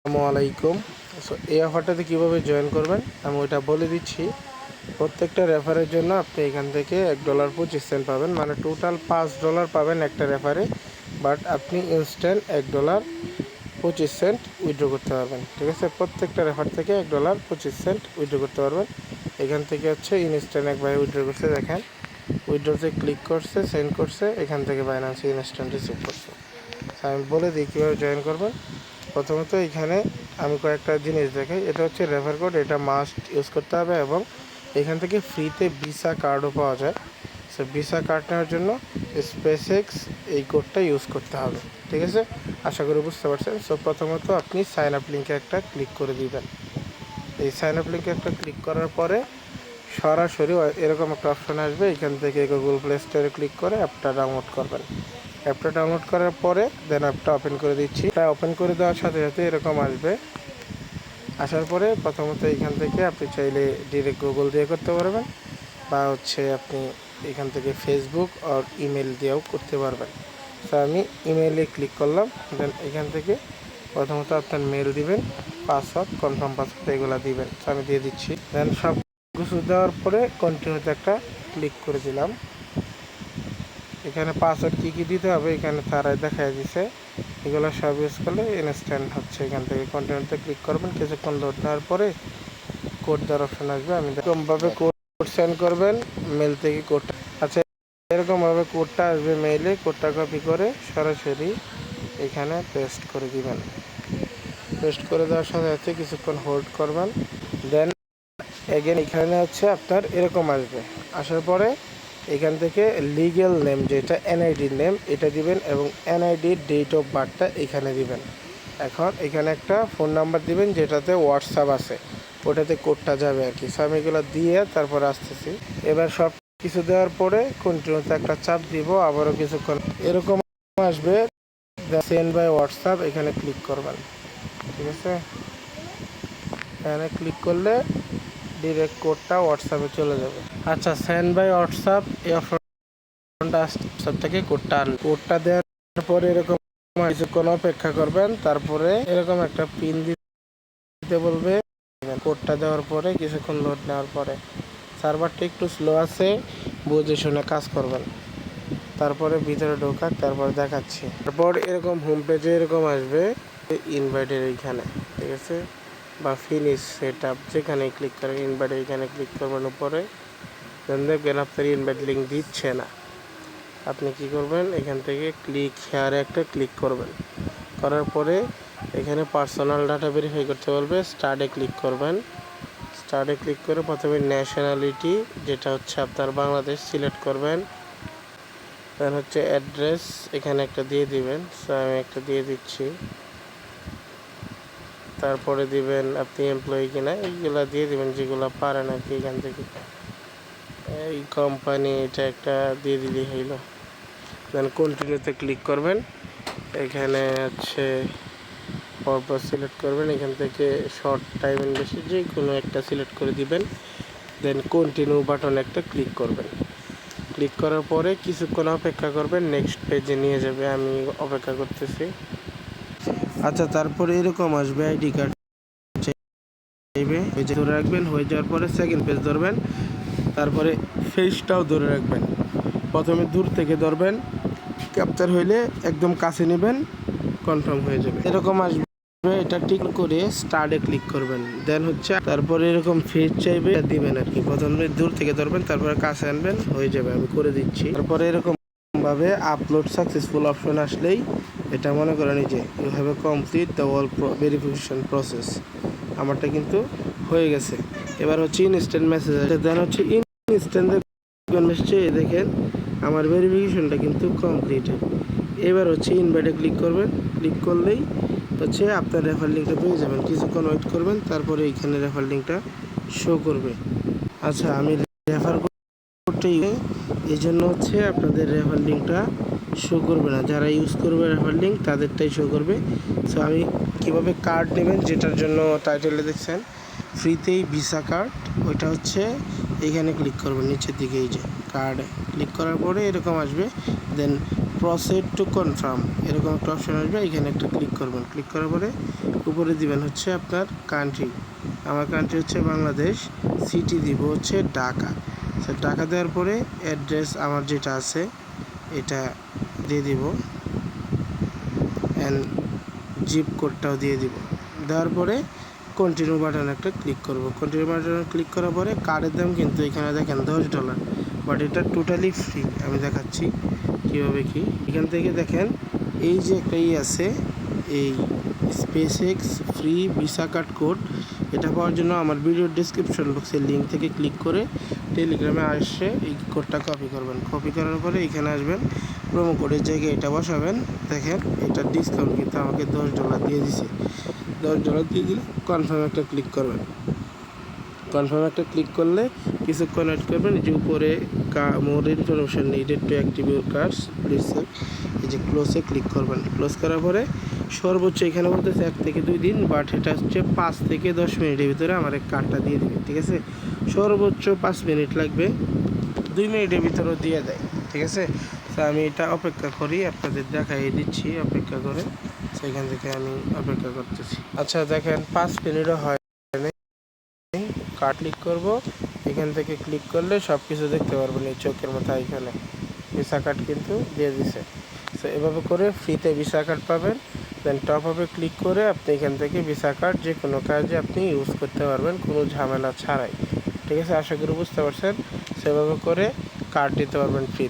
আসসালামু আলাইকুম। সো এই অফারটাতে কীভাবে জয়েন করবেন আমি ওইটা বলে দিচ্ছি। প্রত্যেকটা রেফারের জন্য আপনি এখান থেকে $1.25 পাবেন, মানে টোটাল $5 পাবেন একটা রেফারে। বাট আপনি ইনস্ট্যান্ট $1.25 উইথড্র করতে পারবেন। ঠিক আছে, প্রত্যেকটা রেফার থেকে $1.25 উইথড্র করতে পারবেন। এখান থেকে হচ্ছে ইনস্ট্যান্ট এক ভাই উইথড্র করছে, দেখেন উইথড্রোতে ক্লিক করছে, সেন্ড করছে, এখান থেকে বাইন্যান্সে ইনস্ট্যান্ট রিসিভ করছে। আমি বলে দিই কীভাবে জয়েন করবেন। প্রথমত এখানে আমি কয়েকটা জিনিস দেখাই। এটা হচ্ছে রেফার কোড, এটা মাস্ট ইউজ করতে হবে এবং এখান থেকে ফ্রিতে ভিসা কার্ডও পাওয়া যায়। সো ভিসা কার্ড নেওয়ার জন্য SpaceX এই কোডটা ইউজ করতে হবে। ঠিক আছে, আশা করি বুঝতে পারছেন। সো প্রথমত আপনি সাইন আপ লিঙ্কে একটা ক্লিক করে দিবেন। এই সাইন আপ লিঙ্কে একটা ক্লিক করার পরে সরাসরি এরকম একটা অপশন আসবে, এখান থেকে গুগল প্লে স্টোরে ক্লিক করে অ্যাপটা ডাউনলোড করবেন। অ্যাপটা ডাউনলোড করার পরে দেন অ্যাপটা ওপেন করে দিচ্ছি। ওপেন করে দেওয়ার সাথে সাথে এরকম আসবে। আসার পরে প্রথমত এখান থেকে আপনি চাইলে ডিরেক্ট গুগল দিয়ে করতে পারবেন, বা হচ্ছে আপনি এখান থেকে ফেসবুক আর ইমেল দিয়েও করতে পারবেন। তো আমি ইমেইলে ক্লিক করলাম। দেন এখান থেকে প্রথমত আপনার মেল দিবেন, পাসওয়ার্ড, কনফার্ম পাসওয়ার্ড এগুলো দিবেন। তো আমি দিয়ে দিচ্ছি। দেন সব কিছু দেওয়ার পরে কন্টিনিউতে একটা ক্লিক করে দিলাম। এখানে পাসওয়ার্ড কী দিতে হবে এখানে তারাই দেখায় দিছে। এগুলো সব ইউজ করলে ইনস্ট্যান্ট হচ্ছে। এখান থেকে কন্টিনিউতে ক্লিক করবেন, কিছুক্ষণ লোড নেওয়ার পরে কোড দেওয়ার অপশন আসবে। আমি এরকমভাবে কোড সেন্ড করবেন মেল থেকে কোডটা। আচ্ছা, এরকমভাবে কোডটা আসবে মেইলে। কোডটা কপি করে সরাসরি এখানে পেস্ট করে দিবেন। পেস্ট করে দেওয়ার সাথে সাথে কিছুক্ষণ হোল্ড করবেন। দেন এগেন এখানে হচ্ছে আপনার এরকম আসবে। আসার পরে এখান থেকে লিগ্যাল নেম যেটা NID নেম এটা দিবেন এবং NID ডেট অফ বার্থটা এখানে দিবেন। এখন এখানে একটা ফোন নাম্বার দিবেন যেটাতে হোয়াটসঅ্যাপ আছে, ওটাতে কোডটা যাবে আর কি। সো আমি এগুলো দিয়ে তারপর আসতেছি। এবার সব কিছু দেওয়ার পরে কন্টিনিউতে একটা চাপ দিব, আবারও কিছুক্ষণ এরকম আসবে। সেন্ড বাই হোয়াটসঅ্যাপ এখানে ক্লিক করবেন। ঠিক আছে, এখানে ক্লিক করলে ডিরেক্ট কোডটা হোয়াটসঅ্যাপে চলে যাবে। আচ্ছা, সেন্ড বাই হোয়াটসঅ্যাপ এই অপশনটা হোয়াটসঅ্যাপ থেকে কোডটা দেওয়ার পরে এরকম কিছুক্ষণ অপেক্ষা করবেন। তারপরে এরকম একটা পিন দিতে বলবে। কোডটা দেওয়ার পরে কিছুক্ষণ লোড নেওয়ার পরে সার্ভারটা একটু স্লো আছে, বুঝে শুনে কাজ করবেন। তারপরে ভিতরে ঢোকাক, তারপরে দেখাচ্ছি। তারপর এরকম হোম পেজে এরকম আসবে ইনভাইটের এইখানে। ঠিক আছে, বা ফিনিশ সেট আপ যেখানে ক্লিক করেন ইনভাইট এইখানে ক্লিক করবেন উপরে। দেন দেখবেন আপনার ইনভাইট লিঙ্ক দিচ্ছে না। আপনি কি করবেন, এখান থেকে ক্লিক হেয়ারে একটা ক্লিক করবেন। করার পরে এখানে পার্সোনাল ডাটা ভেরিফাই করতে বলবে, স্টার্টে ক্লিক করবেন। স্টার্টে ক্লিক করে প্রথমে ন্যাশনালিটি যেটা হচ্ছে আপনার বাংলাদেশ সিলেক্ট করবেন। দেন হচ্ছে অ্যাড্রেস এখানে একটা দিয়ে দিবেন। সো আমি একটা দিয়ে দিচ্ছি। তারপরে দিবেন আপনি এমপ্লয়ি কিনা, এইগুলো দিয়ে দিবেন যেগুলো পারেন আর কি। এখান থেকে এই কোম্পানি এটা একটা দিয়ে দিলেই হইল। দেন কন্টিনিউতে ক্লিক করবেন। এখানে হচ্ছে পরপর সিলেক্ট করবেন, এখান থেকে শর্ট টাইম ইনভেস্ট যে কোনো একটা সিলেক্ট করে দিবেন। দেন কন্টিনিউ বাটন একটা ক্লিক করবেন। ক্লিক করার পরে কিছুক্ষণ অপেক্ষা করবেন, নেক্সট পেজে নিয়ে যাবে। আমি অপেক্ষা করতেছি। আচ্ছা, তারপরে এরকম আসবে আইডি কার্ড চাইবে, পেজে ধরে রাখবেন। হয়ে যাওয়ার পরে সেকেন্ড পেজ ধরবেন, তারপরে ফেসটাও ধরে রাখবেন। প্রথমে দূর থেকে ধরবেন, ক্যাপচার হইলে একদম কাছে নেবেন, কনফার্ম হয়ে যাবে। এরকম আসবে, এটা ঠিক করে স্টার্টে ক্লিক করবেন। দেন হচ্ছে তারপরে এরকম ফেস চাইবে দিবেন আর কি। প্রথমে দূর থেকে ধরবেন, তারপরে কাছে আনবেন, হয়ে যাবে। আমি করে দিচ্ছি। তারপরে এরকম ভাবে আপলোড সাকসেসফুল অপশন আসলেই এটা মনে করেন যে you have a complete the all verification process. আমারটা কিন্তু হয়ে গেছে। এবার হচ্ছে ইনস্ট্যান্ট মেসেজ আছে। দেন হচ্ছে ইনস্ট্যান্ট মেসেজে দেখেন আমার ভেরিফিকেশনটা কিন্তু কমপ্লিটেড। এবার হচ্ছে ইনভাইটে ক্লিক করবেন। ক্লিক করলেই হচ্ছে আপনার রেফার লিঙ্কটা পেয়ে যাবেন। কিছুক্ষণ ওয়েট করবেন, তারপরে এইখানে রেফার লিঙ্কটা শো করবে। আচ্ছা, আমি রেফার করতেই এই জন্য হচ্ছে আপনাদের রেফার লিঙ্কটা শো করবে না। যারা ইউজ করবে রেফার লিঙ্ক তাদেরটাই শো করবে। সো আমি কীভাবে কার্ড নেবেন, যেটার জন্য টাইটেলে দেখছেন ফ্রিতেই ভিসা কার্ড, ওইটা হচ্ছে এইখানে ক্লিক করবেন নিচের দিকে। এই যে কার্ডে ক্লিক করার পরে এরকম আসবে। দেন প্রসেড টু কনফার্ম এরকম একটা অপশন আসবে, এখানে একটা ক্লিক করবেন। ক্লিক করার পরে উপরে দিবেন হচ্ছে আপনার কান্ট্রি, আমার কান্ট্রি হচ্ছে বাংলাদেশ, সিটি দিব হচ্ছে ঢাকা। সো ঢাকা দেওয়ার পরে অ্যাড্রেস আমার যেটা আছে এটা দিয়ে দিব, অ্যান্ড জিপ কোডটাও দিয়ে দিব। দেওয়ার পরে কন্টিনিউ বাটন একটা ক্লিক করব। কন্টিনিউ বাটন ক্লিক করার পরে কার্ডের দাম কিন্তু এখানে দেখেন $10, বাট এটা টোটালি ফ্রি। আমি দেখাচ্ছি কীভাবে কি। এখান থেকে দেখেন এই যে একটা আছে, এই SpaceX free visa card code, এটা পাওয়ার জন্য আমার ভিডিওর ডিসক্রিপশন বক্সের লিঙ্ক থেকে ক্লিক করে টেলিগ্রামে আসে এই কোডটা কপি করবেন। কপি করার পরে এখানে আসবেন, প্রোমো কোডের জায়গায় এটা বসাবেন। দেখেন এটা ডিসকাউন্ট কিন্তু আমাকে $10 দিয়ে দিছে। $10 দিয়ে দিলে কনফার্ম একটা ক্লিক করবেন। কনফার্ম একটা ক্লিক করলে কিছুক্ষণ ওয়েট করবেন। যে উপরে more information needed to active your cards please এই যে ক্লোজে ক্লিক করবেন। ক্লোজ করার পরে সর্বোচ্চ এখানে বলতেছে 1 থেকে 2 দিন, বাট এটা হচ্ছে 5 থেকে 10 মিনিটের ভিতরে আমার এই কার্ডটা দিয়ে দেবে। ঠিক আছে, সর্বোচ্চ 5 মিনিট লাগবে, 2 মিনিটের ভিতরেও দিয়ে দেয়। ঠিক আছে, তো আমি এটা অপেক্ষা করি, আপনাদের দেখাই দিচ্ছি অপেক্ষা করে। সেখান থেকে আমি অপেক্ষা করতেছি। আচ্ছা দেখেন 5 মিনিটও হয়, কার্ড ক্লিক করব। এখান থেকে ক্লিক করলে সব কিছু দেখতে পারবেন এই চোখের মতো এখানে ভিসা কার্ড কিন্তু দিয়ে দিছে। সো এভাবে করে ফ্রিতে ভিসা কার্ড পাবেন। দেন টপ আপে ক্লিক করে আপনি এখান থেকে ভিসা কার্ড যে কোনো কাজে আপনি ইউজ করতে পারবেন কোনো ঝামেলা ছাড়াই। ঠিক আছে, আশা করি বুঝতে পারছেন। সেভাবে করে কার্ড দিতে পারবেন ফ্রি।